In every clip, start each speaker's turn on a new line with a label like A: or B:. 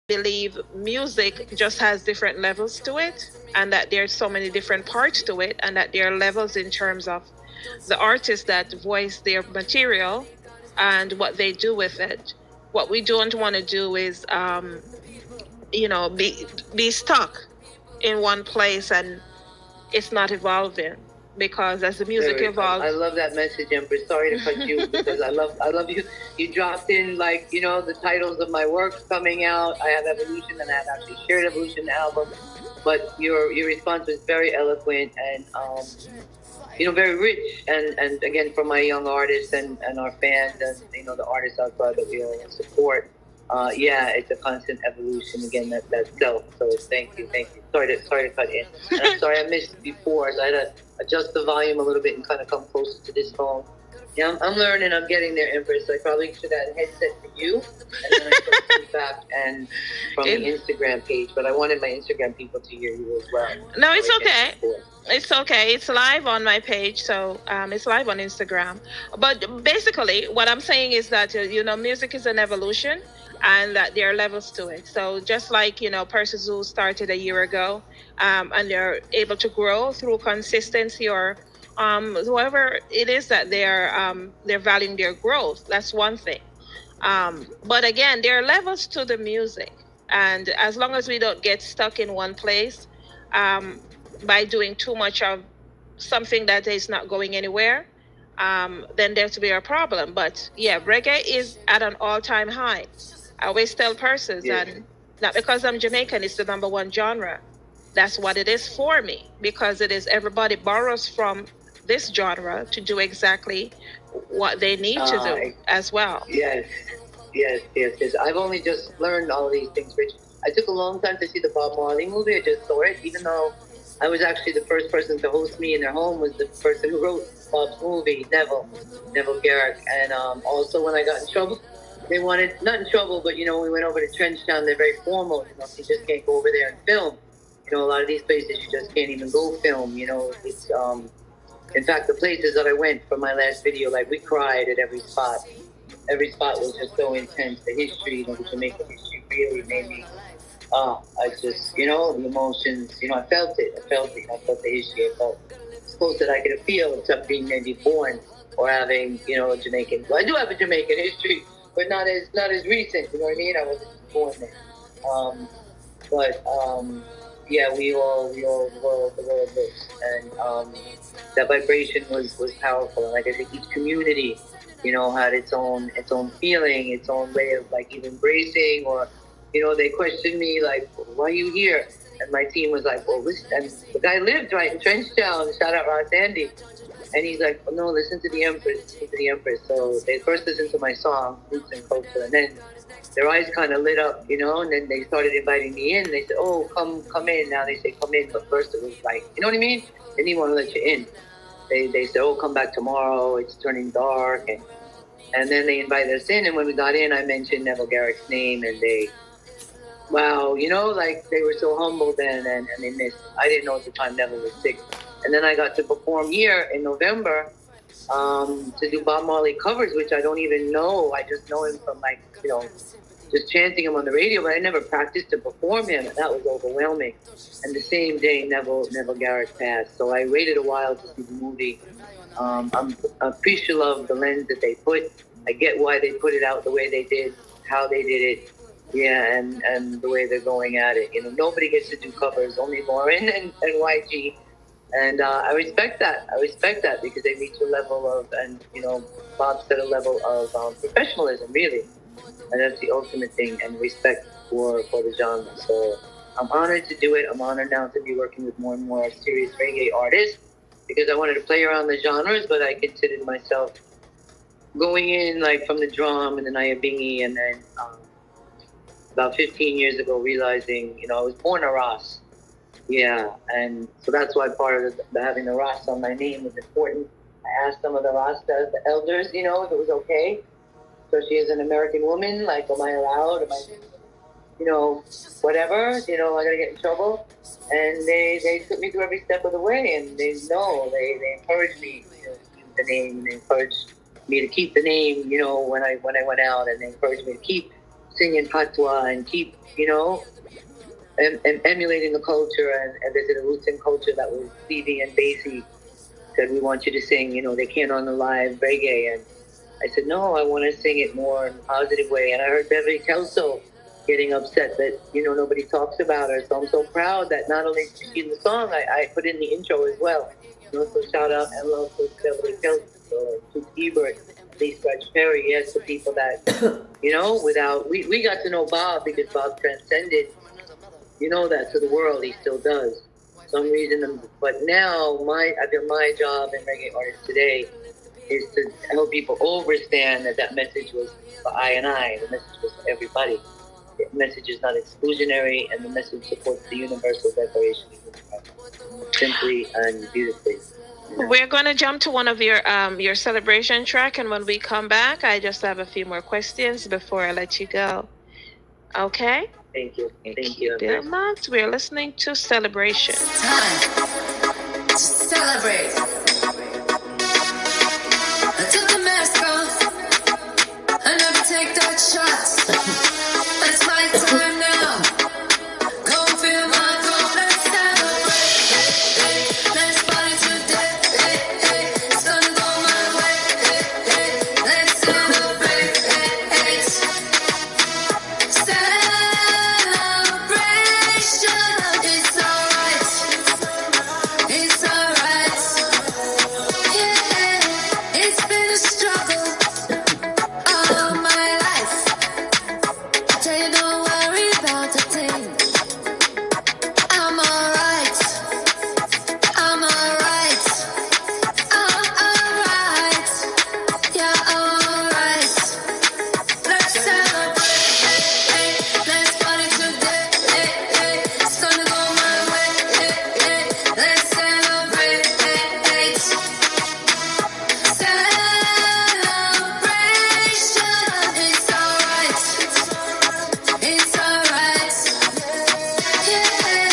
A: believe music just has different levels to it, and that there's so many different parts to it, and that there are levels in terms of the artists that voice their material and what they do with it. What we don't want to do is, be stuck in one place and it's not evolving, because as the music
B: Very, I
A: evolves.
B: love that message, Empress. Sorry to cut you because I love you. You dropped in like the titles of my works coming out. I have Evolution and I have actually shared Evolution album, but your response was very eloquent and very rich. And again, for my young artists and our fans and the artists outside that we all support. Yeah, it's a constant evolution. Again, that self. So thank you. Sorry to cut in. And I'm sorry I missed before. So I had to adjust the volume a little bit and kind of come closer to this phone. Yeah, I'm learning. I'm getting there, Empress. I probably should have a headset for you, and then I took you back and from the Instagram page. But I wanted my Instagram people to hear you as well.
A: No, it's okay. It's okay. It's live on my page, so it's live on Instagram. But basically, what I'm saying is that music is an evolution, and that there are levels to it. So just like persons who started a year ago, and they're able to grow through consistency, or whoever it is that they're valuing their growth. That's one thing. But again, there are levels to the music, and as long as we don't get stuck in one place, um, by doing too much of something that is not going anywhere, then there's be a problem. But yeah, reggae is at an all-time high. I always tell persons, and not because I'm Jamaican, it's the number one genre. That's what it is for me, because it is everybody borrows from this genre to do exactly what they need to do as well.
B: Yes. I've only just learned all these things, Rich. I took a long time to see the Bob Marley movie. I just saw it, even though I was actually the first person to host me in their home was the person who wrote Bob's movie, Neville Garrick. And also when I got in trouble, they wanted, not in trouble, but we went over to Trenchtown. They're very formal. You just can't go over there and film. A lot of these places you just can't even go film. It's in fact, the places that I went for my last video, like we cried at every spot. Every spot was just so intense. The history, the Jamaican history really made me, I just, the emotions, I felt it. I felt the history. I felt as close that I could feel, except being maybe born or having, a Jamaican. Well, I do have a Jamaican history, but not as recent. You know what I mean? I wasn't born there. But yeah, we all the world lives, and that vibration was powerful. And like I said, each community, had its own feeling, its own way of like even embracing, or they questioned me like, why are you here? And my team was like, well, listen. And the guy lived right in Trenchtown. Shout out Ross Andy. And he's like, oh, no, listen to the Empress. Listen to the Empress. So they first listened to my song, Roots and Culture, and then their eyes kind of lit up, and then they started inviting me in. They said, oh, come in. Now they say come in. But first it was like, you know what I mean? They didn't want to let you in. They said, oh, come back tomorrow. It's turning dark. And then they invited us in. And when we got in, I mentioned Neville Garrick's name. And they, wow, like they were so humble then. And they missed. I didn't know at the time Neville was sick. And then I got to perform here in November to do Bob Marley covers, which I don't even know. I just know him from like, just chanting him on the radio, but I never practiced to perform him, and that was overwhelming. And the same day, Neville Garrett passed. So I waited a while to see the movie. I'm appreciative of the lens that they put. I get why they put it out the way they did, how they did it, yeah, and the way they're going at it. Nobody gets to do covers, only Lauren and YG. And I respect that. Because they reach a level of, and Bob said a level of professionalism, really. And that's the ultimate thing, and respect for the genre. So I'm honored to do it. I'm honored now to be working with more and more serious reggae artists, because I wanted to play around the genres, but I considered myself going in like from the drum and the Nyabingi, and then about 15 years ago realizing, I was born a Ras. Yeah, and so that's why part of having the Ras on my name was important. I asked some of the Rastas, the elders, if it was okay. Especially as an American woman, like, am I allowed? Am I, whatever? I gotta get in trouble. And they took me through every step of the way, and they encouraged me to keep the name. They encouraged me to keep the name, when I went out, and they encouraged me to keep singing patois and keep, and emulating the culture. And there's a Roots culture that was Stevie and Basie said, we want you to sing, they can't on the live reggae. And I said, no, I want to sing it more in a positive way. And I heard Beverly Kelso getting upset that, nobody talks about her. So I'm so proud that not only did she in the song, I put in the intro as well. So shout out and love to Beverly Kelso, to Ebert, Lee Scratch Perry, yes, the people that, we got to know Bob because Bob transcended, that to the world. He still does. Some reason, but now I feel my job in reggae artists today is to help people understand that message was for I and I. The message was for everybody. The message is not exclusionary, and the message supports the universal declaration of human rights, simply and beautifully.
A: We're going to jump to one of your celebration track, and when we come back, I just have a few more questions before I let you go. Okay?
B: Thank you. Thank you.
A: Bill Knox, we're listening to Celebration.
C: Time to celebrate. I took the mask off. I never take that shot. It's my time now. Go feel my throat. Let's celebrate. Let's party today. It's gonna go my way. Let's celebrate. Celebration. It's alright. It's alright. Yeah. It's been a struggle all my life. I tell you, don't worry about a thing. I'm alright. I'm alright. I'm alright. Yeah, I'm alright. Let's celebrate. Let's party today. It's gonna go my way. Let's celebrate. Celebration. It's alright. It's alright. Yeah.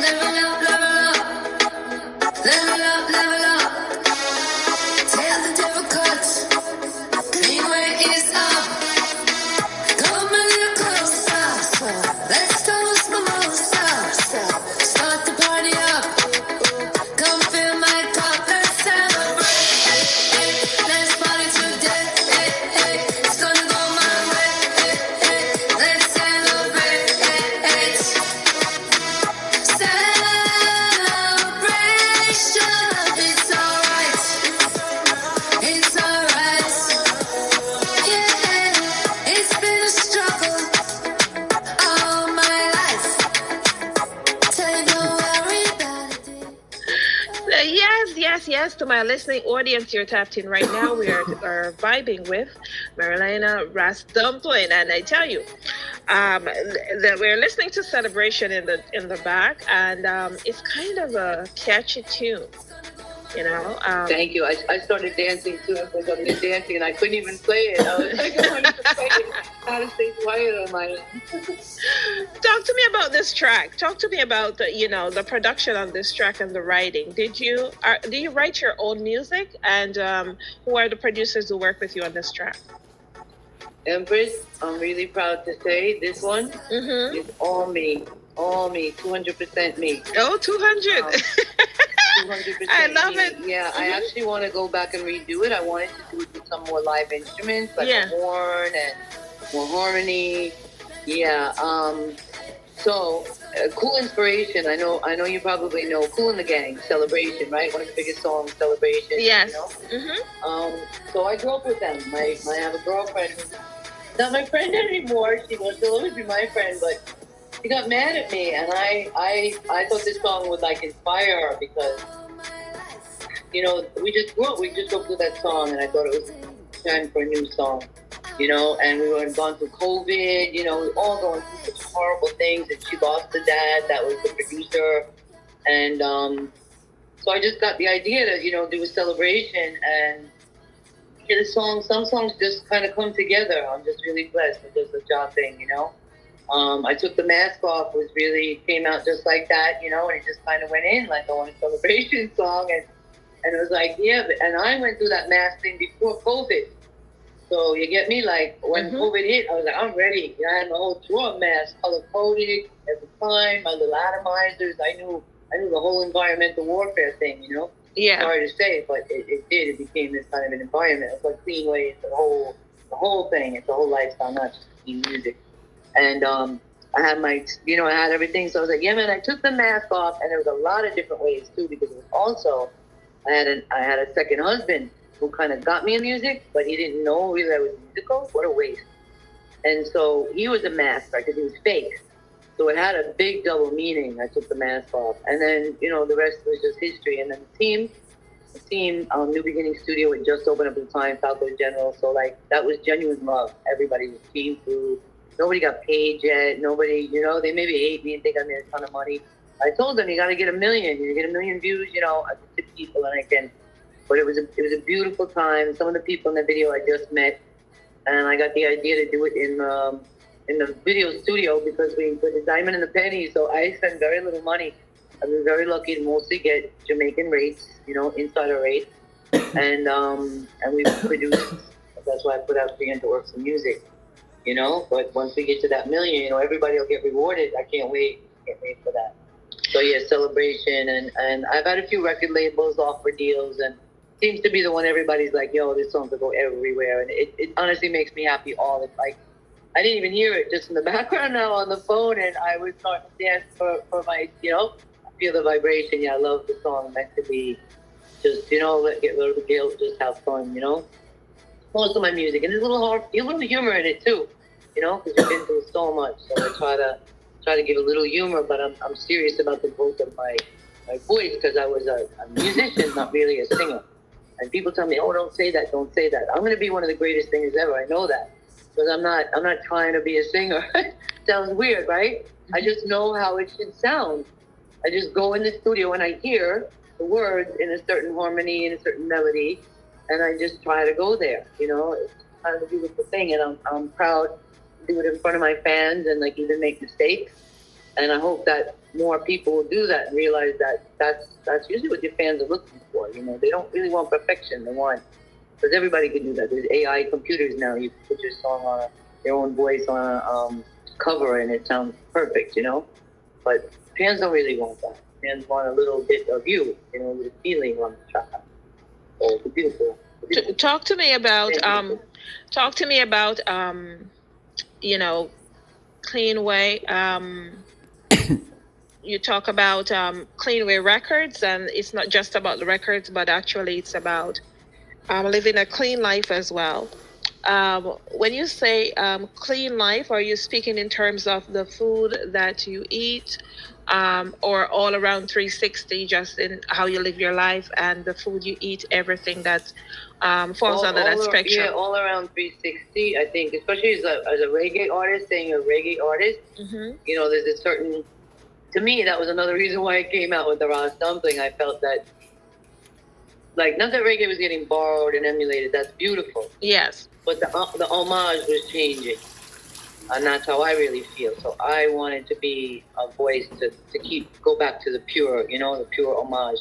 C: Level up, level up. Level up, level up. Tell the difficult. Clean way is up. Come a little closer. Let's toast mimosa. Start the party up. Come fill my cup. Let's celebrate. Let's party today. It's gonna go my way. Let's celebrate. Celebration. It's alright. It's alright. Yeah. It's been a struggle all my life. Tell you, don't worry about it.
A: Yes. To my listening audience, you're tapped in right now. We are vibing with Marilana Ras Dumping, and I tell you, that we're listening to Celebration in the back, and it's kind of a catchy tune.
B: Thank you. I started dancing too. I was up there dancing and I couldn't even play it. I was like, I wanted to play it. How to stay quiet on my end.
A: Talk to me about this track. Talk to me about the production on this track and the writing. Do you write your own music, and who are the producers who work with you on this track?
B: Empress, I'm really proud to say this one is all me. All me. 200% me.
A: Oh, 200.
B: 200%
A: I love
B: me.
A: it.
B: Yeah, I actually want to go back and redo it. I wanted to do it with some more live instruments, like
A: Yeah.
B: a horn and more harmony. Yeah. So, Cool Inspiration. I know you probably know Cool in the Gang, Celebration, right? One of the biggest songs, Celebration.
A: Yes.
B: So I grew up with them. I have a girlfriend who's not my friend anymore. She'll always be my friend, but she got mad at me, and I thought this song would inspire her because we just grew up. We just go through that song, and I thought it was time for a new song. And we were gone through COVID. We were all going through such horrible things, and she lost a dad that was the producer, and so I just got the idea to do a celebration and get a song. Some songs just kind of come together. I'm just really blessed with just the job thing. I took the mask off, came out just like that, and it just kind of went in like I want a celebration song, and it was like, yeah, and I went through that mask thing before COVID. So you get me? Like when
A: Mm-hmm.
B: COVID hit, I was like, I'm ready. I had my whole tour mask, color coded every time, my little atomizers. I knew the whole environmental warfare thing.
A: Yeah.
B: Sorry to say it, but it did. It became this kind of an environment. It's like clean ways, the whole thing. It's a whole lifestyle, not just clean music. And I had I had everything. So I was like, yeah, man. I took the mask off, and there was a lot of different ways too, because it was also I had a second husband who kind of got me in music, but he didn't know really I was musical. What a waste. And so he was a mask, right? Because he was fake. So it had a big double meaning. I took the mask off, and then the rest was just history. And then the team, New Beginning Studio had just opened up at the time, Falco General. So like that was genuine love. Everybody was team through. Nobody got paid yet. Nobody, they maybe hate me and think I made a ton of money. I told them you got to get 1 million. You get 1 million views. I can tip people and I can. But it was a beautiful time. Some of the people in the video I just met, and I got the idea to do it in the video studio because we put the diamond in the penny. So I spent very little money. I've been very lucky to mostly get Jamaican rates, insider rates, and we produced. That's why I put out 300 works of music, But once we get to that 1 million, everybody will get rewarded. I can't wait. Can't wait for that. So yeah, celebration, and I've had a few record labels offer deals, and seems to be the one everybody's like, yo, this song could go everywhere, and it honestly makes me happy all. It's like I didn't even hear it just in the background now on the phone, and I was starting to dance for my, I feel the vibration. Yeah, I love the song. Meant to be just, get rid of the guilt, just have fun, Most of my music, and there's a little humor in it too, because you've been through so much. So I try to give a little humor, but I'm serious about the growth of my voice because I was a musician, not really a singer. And people tell me, "Oh, don't say that, don't say that." I'm going to be one of the greatest singers ever. I know that because I'm not trying to be a singer. Sounds weird, right? I just know how it should sound. I just go in the studio and I hear the words in a certain harmony, in a certain melody, and I just try to go there. It's kind of a beautiful thing, and I'm proud to do it in front of my fans and like even make mistakes. And I hope that more people will do that and realize that that's usually what your fans are looking for. They don't really want perfection. They want, because everybody can do that. There's AI computers now. You can put your song on your own voice on a cover and it sounds perfect. But fans don't really want that. Fans want a little bit of you. A little feeling on the track. So it's beautiful.
A: Talk to me about you know Clean Way. You talk about Clean Way Records, and it's not just about the records, but actually it's about living a clean life as well. When you say clean life, are you speaking in terms of the food that you eat, or all around 360, just in how you live your life and the food you eat, everything that falls under that spectrum?
B: Yeah, all around 360. I think, especially as a reggae artist, saying a reggae artist, there's a certain. To me, that was another reason why I came out with the Ras Dumping. I felt that, like, not that reggae was getting borrowed and emulated. That's beautiful.
A: Yes.
B: But the homage was changing. And that's how I really feel. So I wanted to be a voice to go back to the pure, the pure homage.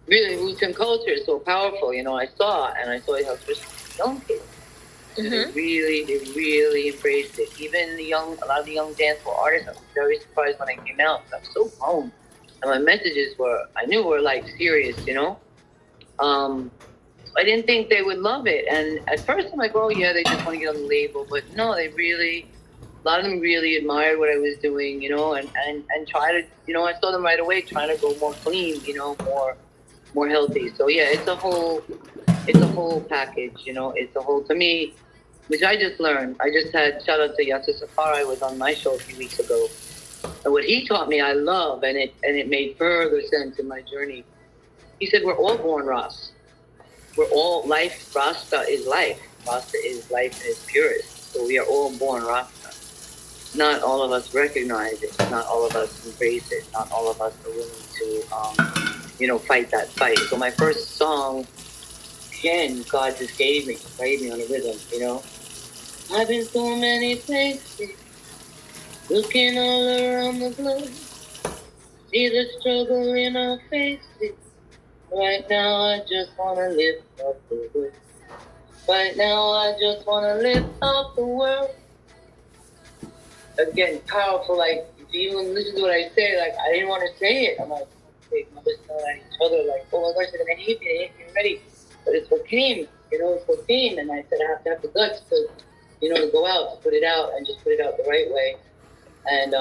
B: Really, Wu-Tang culture is so powerful. I saw how especially young kids. They really embraced it. Even a lot of the young dancehall artists, I was very surprised when I came out. I was so grown. And my messages I knew were like serious, I didn't think they would love it. And at first I'm like, oh yeah, they just want to get on the label. But no, a lot of them really admired what I was doing, and try to, I saw them right away trying to go more clean, more healthy. So yeah, it's a whole package, it's a whole, to me, which I just learned. I just had, shout out to Yasser Safari, was on my show a few weeks ago. And what he taught me, I love, and it made further sense in my journey. He said, we're all born Ras. We're all life. Rasta is life. Rasta is life in its purest. So we are all born Rasta. Not all of us recognize it. Not all of us embrace it. Not all of us are willing to, fight that fight. So my first song, again, God just gave me on a rhythm, I've been so many places, looking all around the globe, see the struggle in our faces. Right now, I just wanna lift up the hood. Right now, I just wanna lift up the world. Again, powerful. Like, if you even listen to what I say, like, I didn't want to say it. I'm like, okay, mothers telling at each other, like, oh my gosh, they're gonna hate me, they hate me already. But it's what came, it's what came. And I said, I have to have the guts to, to go out, to put it out, and just put it out the right way. And,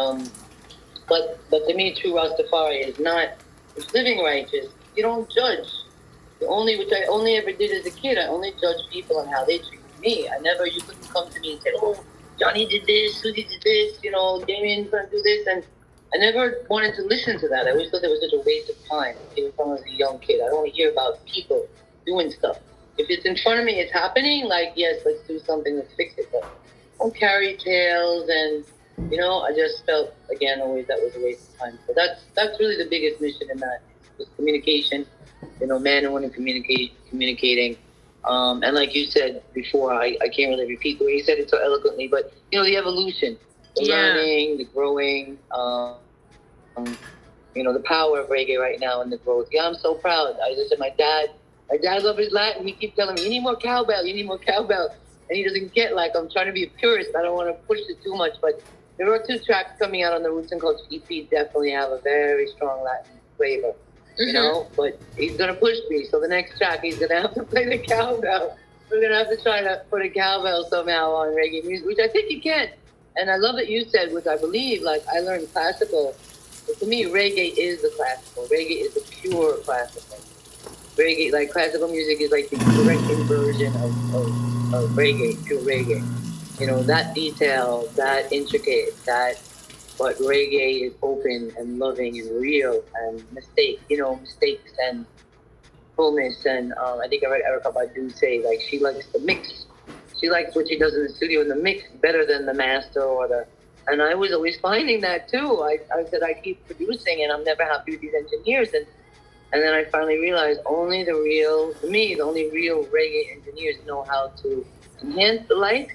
B: but to me, true Rastafari is not, it's living righteous. You don't judge. Which I only ever did as a kid, I only judged people on how they treated me. You couldn't come to me and say, oh, Johnny did this, Susie did this, Damien's going to do this. And I never wanted to listen to that. I always thought it was such a waste of time, even when I was a young kid. I don't want to hear about people doing stuff. If it's in front of me, it's happening, like, yes, let's do something, let's fix it. But don't carry tales and, I just felt, again, always that was a waste of time. So that's really the biggest mission in that, was communication. Man and women communicating. And like you said before, I can't really repeat the way you said it so eloquently, but, the evolution, the learning, the growing, the power of reggae right now and the growth. Yeah, I'm so proud. I just said, my dad loves his Latin. He keeps telling me, you need more cowbell, you need more cowbell. And he doesn't get, like, I'm trying to be a purist. I don't want to push it too much, but there are 2 tracks coming out on the Roots and Culture EP definitely have a very strong Latin flavor. But he's going to push me. So the next track, he's going to have to play the cowbell. We're going to have to try to put a cowbell somehow on reggae music, which I think you can. And I love that you said, which I believe, like, I learned classical. But to me, reggae is the classical. Reggae is the pure classical. Reggae, like, classical music is like the direct inversion of reggae, pure reggae. That detail, that intricate, but reggae is open and loving and real and mistakes and fullness. And I think I read Erica Badu say, like, she likes the mix. She likes what she does in the studio in the mix better than the master or the. And I was always finding that too. I said, I keep producing and I'm never happy with these engineers. And then I finally realized the only real reggae engineers know how to enhance the light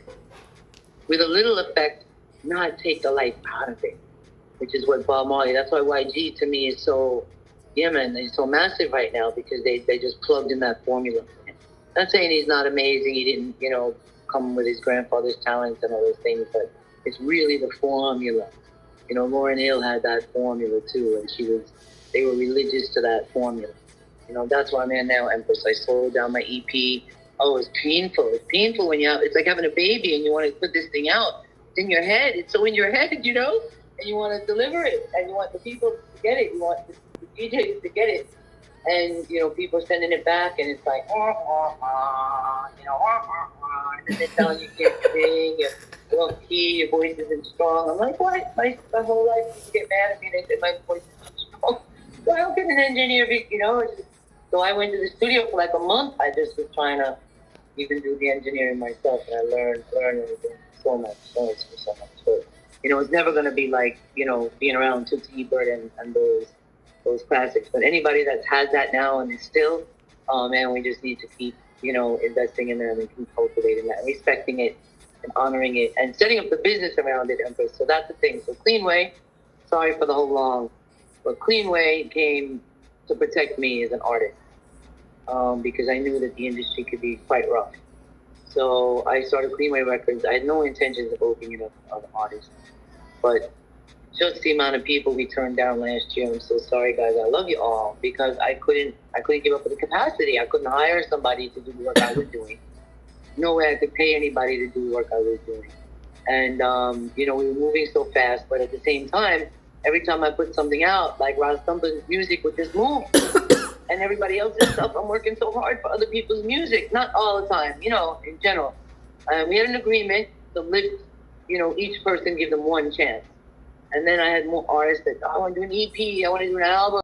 B: with a little effect, not take the light out of it, which is what Bob Marley, that's why YG to me is so, he's so massive right now, because they just plugged in that formula. Not saying he's not amazing, he didn't, come with his grandfather's talents and all those things, but it's really the formula. Lauryn Hill had that formula too, and they were religious to that formula. That's why I'm in now, Empress. I slowed down my EP. Oh, it's painful. It's painful when it's like having a baby and you want to put this thing out. It's in your head. It's so in your head, and you want to deliver it, and you want the people to get it. You want the DJs to get it, and people sending it back, and it's like, and then they're telling you can't sing, you're low key, your voice isn't strong. I'm like, what? My whole life people get mad at me. They said my voice isn't strong. So how can an engineer be? So I went to the studio for like a month. I just was trying to even do the engineering myself, and I learned everything so much. So, it's never going to be like, being around Tootsie Bird and those classics. But anybody that has that now and is still, oh man, we just need to keep, investing in them and keep cultivating that, and respecting it and honoring it and setting up the business around it, Empress. So that's the thing. So Clean Way, sorry for the whole long, but Clean Way came to protect me as an artist, because I knew that the industry could be quite rough. So I started Cleanway Records. I had no intentions of opening up other artists, but just the amount of people we turned down last year. I'm so sorry, guys. I love you all, because I couldn't give up with the capacity. I couldn't hire somebody to do the work I was doing. No way I could pay anybody to do the work I was doing. And we were moving so fast, but at the same time, every time I put something out, like Ras Dumping's music would just move. And everybody else's stuff, I'm working so hard for other people's music. Not all the time, in general. We had an agreement to lift, each person, give them one chance. And then I had more artists that, I want to do an EP, I want to do an album.